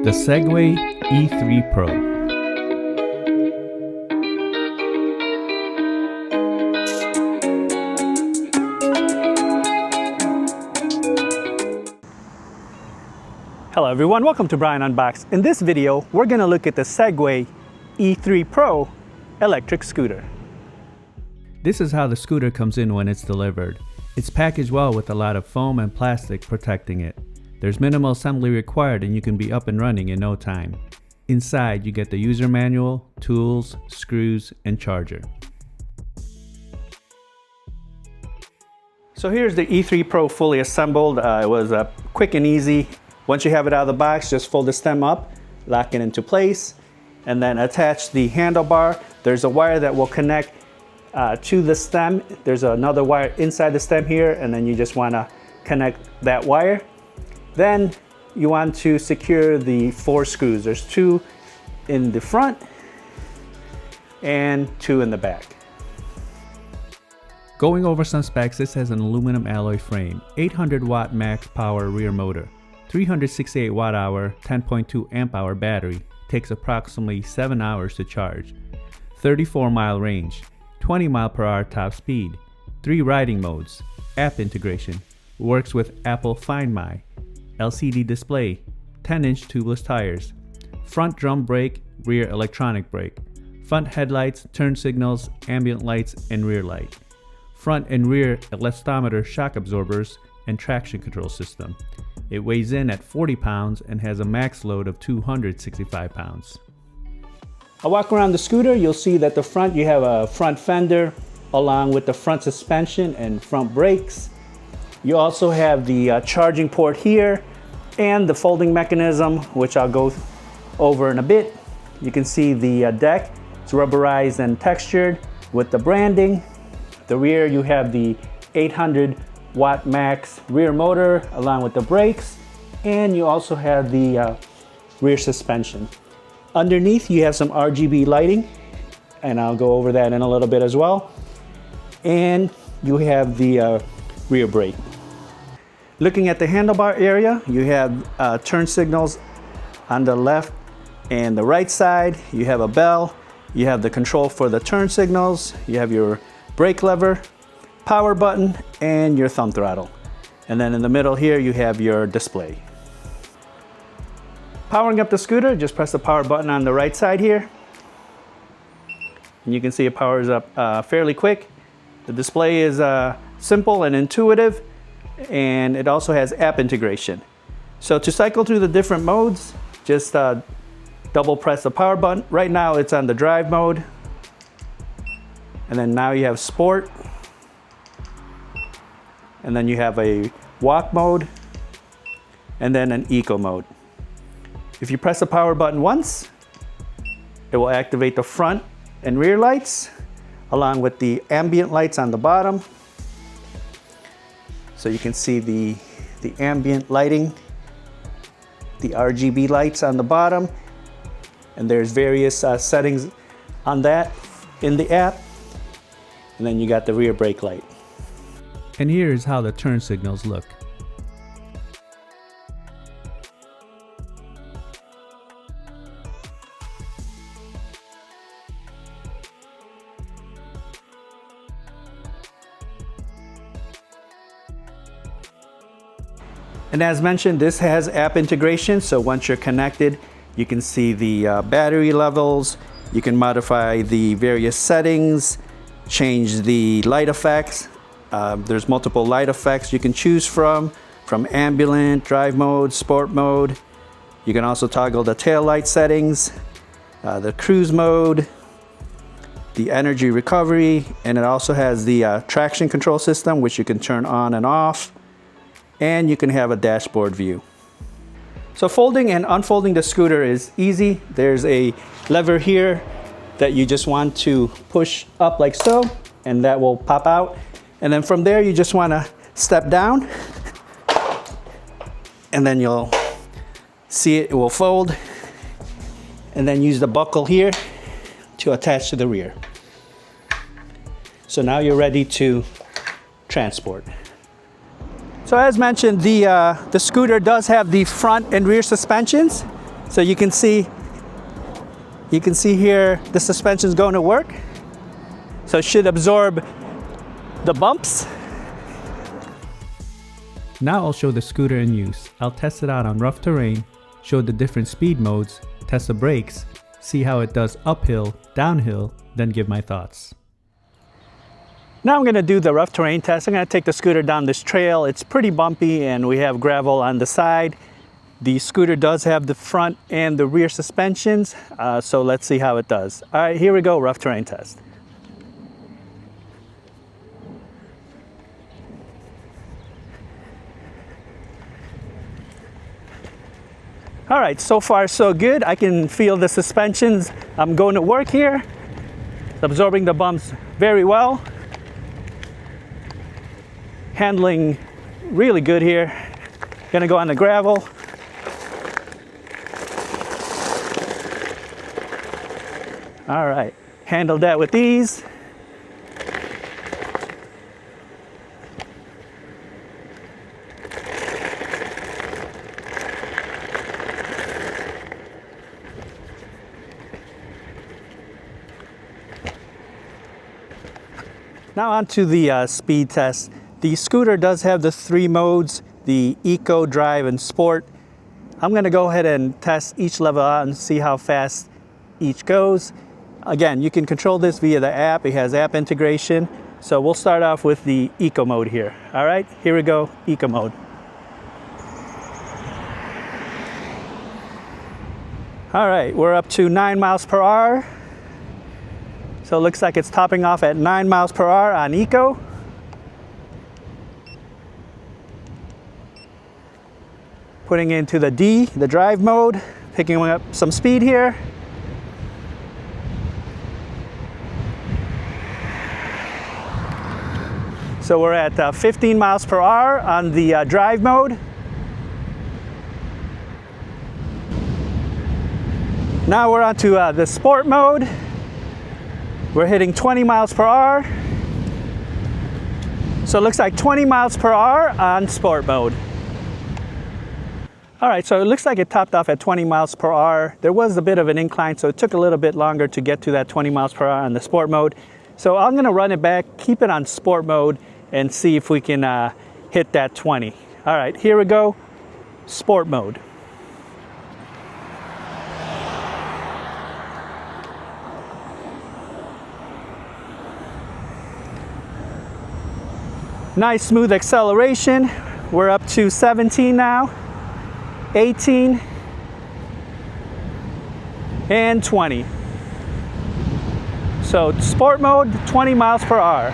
The Segway E3 Pro. Hello everyone, welcome to Brian Unboxed. In this video, we're going to look at the Segway E3 Pro electric scooter. This is how the scooter comes in when it's delivered. It's packaged well with a lot of foam and plastic protecting it. There's minimal assembly required and you can be up and running in no time. Inside, you get the user manual, tools, screws, and charger. So here's the E3 Pro fully assembled. It was quick and easy. Once you have it out of the box, just fold the stem up, lock it into place, and then attach the handlebar. There's a wire that will connect to the stem. There's another wire inside the stem here, and then you just want to connect that wire. Then you want to secure the 4 screws. There's 2 in the front and 2 in the back. Going over some specs, this has an aluminum alloy frame, 800 watt max power rear motor, 368 watt hour, 10.2 amp hour battery, takes approximately 7 hours to charge, 34 mile range, 20 mile per hour top speed, 3 riding modes, app integration, works with Apple Find My, LCD display, 10-inch tubeless tires, front drum brake, rear electronic brake, front headlights, turn signals, ambient lights, and rear light, front and rear elastometer shock absorbers, and traction control system. It weighs in at 40 pounds and has a max load of 265 pounds. I'll walk around the scooter. You'll see that the front, you have a front fender along with the front suspension and front brakes. You also have the charging port here and the folding mechanism, which I'll go over in a bit. You can see the deck. It's rubberized and textured with the branding. The rear, you have the 800 watt max rear motor along with the brakes, and you also have the rear suspension. Underneath, you have some RGB lighting, and I'll go over that in a little bit as well. And you have the rear brake. Looking at the handlebar area, you have turn signals on the left and the right side. You have a bell. You have the control for the turn signals. You have your brake lever, power button, and your thumb throttle. And then in the middle here, you have your display. Powering up the scooter, just press the power button on the right side here. And you can see it powers up fairly quick. The display is simple and intuitive, and it also has app integration. So to cycle through the different modes, just double press the power button. Right now it's on the drive mode. And then now you have sport. And then you have a walk mode, and then an eco mode. If you press the power button once, it will activate the front and rear lights, along with the ambient lights on the bottom. So you can see the ambient lighting, the RGB lights on the bottom, and there's various settings on that in the app. And then you got the rear brake light. And here's how the turn signals look. And as mentioned, this has app integration, so once you're connected, you can see the battery levels, you can modify the various settings, change the light effects. There's multiple light effects you can choose from ambient, drive mode, sport mode. You can also toggle the tail light settings, the cruise mode, the energy recovery, and it also has the traction control system, which you can turn on and off. And you can have a dashboard view. So folding and unfolding the scooter is easy. There's a lever here that you just want to push up like so, and that will pop out. And then from there, you just want to step down, and then you'll see it will fold, and then use the buckle here to attach to the rear. So now you're ready to transport. So as mentioned, the scooter does have the front and rear suspensions. So you can see here the suspension is going to work. So it should absorb the bumps. Now I'll show the scooter in use. I'll test it out on rough terrain, show the different speed modes, test the brakes, see how it does uphill, downhill, then give my thoughts. Now I'm going to do the rough terrain test. I'm going to take the scooter down this trail. It's pretty bumpy and we have gravel on the side. The scooter does have the front and the rear suspensions, so let's see how it does. All right, here we go, rough terrain test. All right, so far so good. I can feel the suspensions. I'm going to work here. It's absorbing the bumps very well. Handling really good here. Gonna go on the gravel. All right, handled that with ease. Now on to the speed test. The scooter does have the 3 modes, the Eco, Drive, and Sport. I'm gonna go ahead and test each level out and see how fast each goes. Again, you can control this via the app. It has app integration. So we'll start off with the Eco mode here. All right, here we go, Eco mode. All right, we're up to 9 miles per hour. So it looks like it's topping off at 9 miles per hour on Eco. Putting into the D, the drive mode, picking up some speed here. So we're at 15 miles per hour on the drive mode. Now we're on to the sport mode. We're hitting 20 miles per hour. So it looks like 20 miles per hour on sport mode. All right, so it looks like it topped off at 20 miles per hour. There was a bit of an incline, so it took a little bit longer to get to that 20 miles per hour on the sport mode. So I'm gonna run it back, keep it on sport mode, and see if we can hit that 20. All right, here we go, sport mode. Nice smooth acceleration. We're up to 17 now, 18, and 20. So sport mode, 20 miles per hour.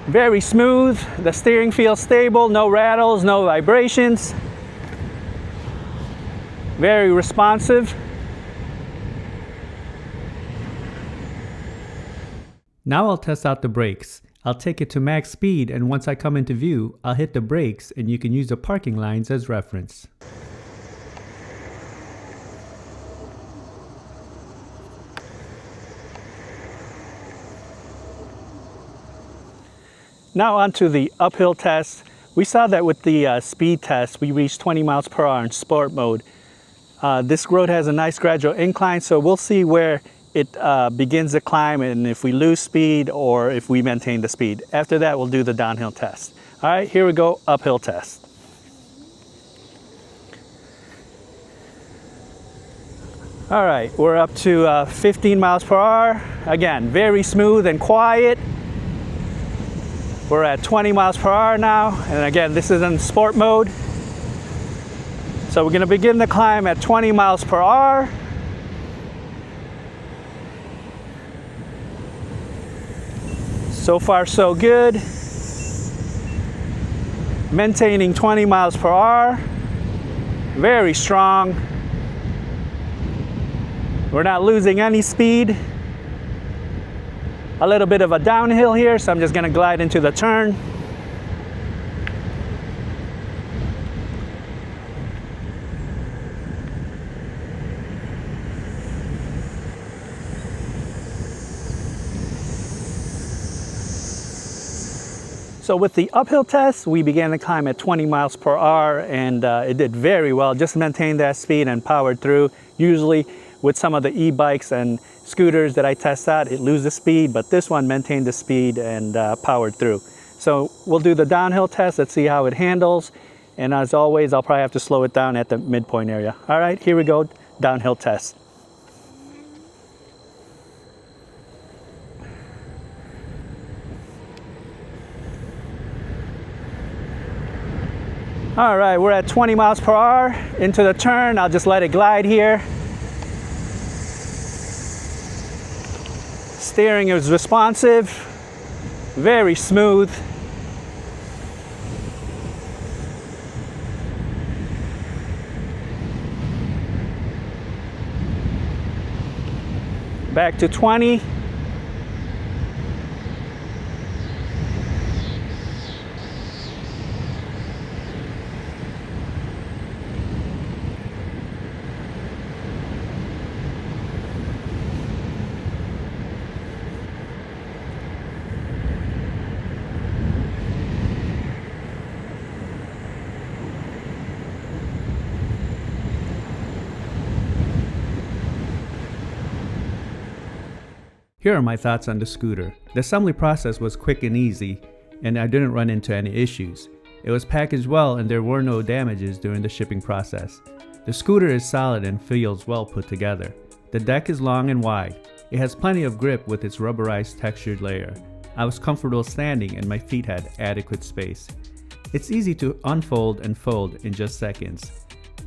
Very smooth, the steering feels stable, no rattles, no vibrations. Very responsive. Now I'll test out the brakes. I'll take it to max speed, and once I come into view, I'll hit the brakes and you can use the parking lines as reference. Now on to the uphill test. We saw that with the speed test, we reached 20 miles per hour in sport mode. This road has a nice gradual incline, so we'll see where it begins to climb and if we lose speed or if we maintain the speed. After that, we'll do the downhill test. All right, here we go, uphill test. All right, we're up to 15 miles per hour. Again, very smooth and quiet. We're at 20 miles per hour now. And again, this is in sport mode. So we're gonna begin the climb at 20 miles per hour. So far, so good. Maintaining 20 miles per hour. Very strong. We're not losing any speed. A little bit of a downhill here, so I'm just gonna glide into the turn. So with the uphill test, we began the climb at 20 miles per hour, and it did very well. Just maintained that speed and powered through. Usually with some of the e-bikes and scooters that I test out, it loses speed, but this one maintained the speed and powered through. So we'll do the downhill test. Let's see how it handles. And as always, I'll probably have to slow it down at the midpoint area. All right, here we go, downhill test. All right, we're at 20 miles per hour into the turn. I'll just let it glide here. Steering is responsive, very smooth. Back to 20. Here are my thoughts on the scooter. The assembly process was quick and easy, and I didn't run into any issues. It was packaged well and there were no damages during the shipping process. The scooter is solid and feels well put together. The deck is long and wide. It has plenty of grip with its rubberized textured layer. I was comfortable standing and my feet had adequate space. It's easy to unfold and fold in just seconds.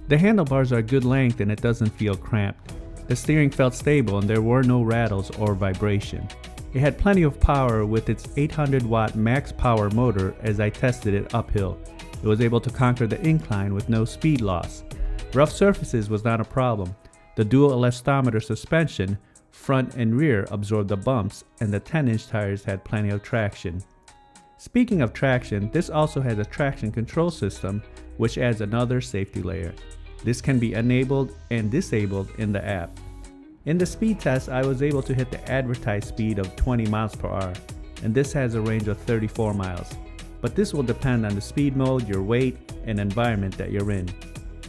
The handlebars are good length and it doesn't feel cramped. The steering felt stable and there were no rattles or vibration. It had plenty of power with its 800 watt max power motor as I tested it uphill. It was able to conquer the incline with no speed loss. Rough surfaces was not a problem. The dual elastometer suspension, front and rear, absorbed the bumps, and the 10-inch tires had plenty of traction. Speaking of traction, this also has a traction control system which adds another safety layer. This can be enabled and disabled in the app. In the speed test, I was able to hit the advertised speed of 20 miles per hour, and this has a range of 34 miles. But this will depend on the speed mode, your weight, and environment that you're in.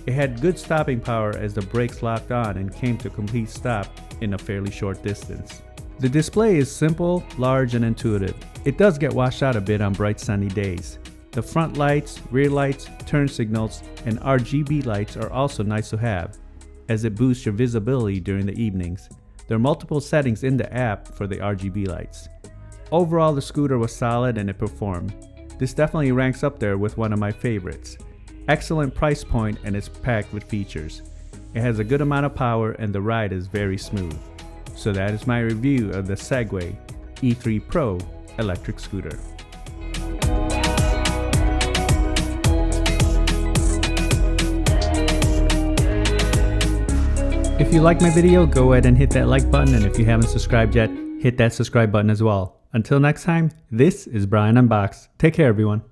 It had good stopping power as the brakes locked on and came to a complete stop in a fairly short distance. The display is simple, large, and intuitive. It does get washed out a bit on bright sunny days. The front lights, rear lights, turn signals, and RGB lights are also nice to have, as it boosts your visibility during the evenings. There are multiple settings in the app for the RGB lights. Overall, the scooter was solid and it performed. This definitely ranks up there with one of my favorites. Excellent price point and it's packed with features. It has a good amount of power and the ride is very smooth. So that is my review of the Segway E3 Pro electric scooter. If you like my video, go ahead and hit that like button, and if you haven't subscribed yet, hit that subscribe button as well. Until next time, this is Brian Unboxed. Take care, everyone.